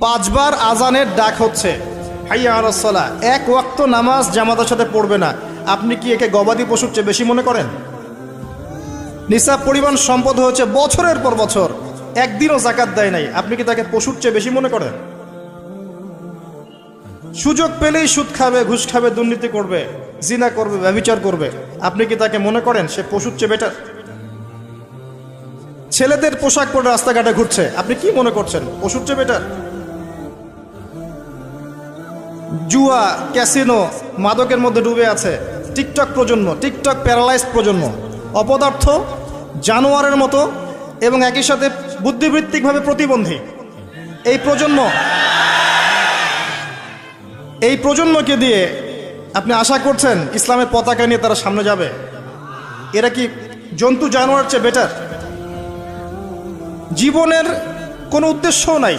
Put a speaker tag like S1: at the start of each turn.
S1: 5বার আজানের ডাক হচ্ছে, হাইয়া আলাস সালাহ, এক ওয়াক্ত নামাজ জামাতের সাথে পড়বে না, আপনি কি একে গবাদি পশুর চেয়ে বেশি মনে করেন? নিসাব পরিমাণ সম্পদ হয়েছে বছরের পর বছর, একদিনও যাকাত দেয় নাই, আপনি কি তাকে পশুর চেয়ে বেশি মনে করেন? সুযোগ পেলেই সুদ খাবে, ঘুষ খাবে, দুর্নীতি করবে, জিনা করবে, ব্যভিচার করবে, আপনি কি তাকে মনে করেন সে পশুর চেয়ে বেটার? ছেলেদের পোশাক পরে রাস্তাঘাটে ঘুরছে, আপনি কি মনে করছেন পশুর চেয়ে বেটার? জুয়া, ক্যাসিনো, মাদকের মধ্যে ডুবে আছে টিকটক প্রজন্ম, টিকটক প্যারালাইজ প্রজন্ম, অপদার্থ, জানোয়ারের মতো এবং একই সাথে বুদ্ধিবৃত্তিকভাবে প্রতিবন্ধী। এই প্রজন্মকে দিয়ে আপনি আশা করছেন ইসলামের পতাকা নিয়ে তারা সামনে যাবে? এরা কি জন্তু জানোয়ারের চেয়ে বেটার? জীবনের কোনো উদ্দেশ্যও নাই।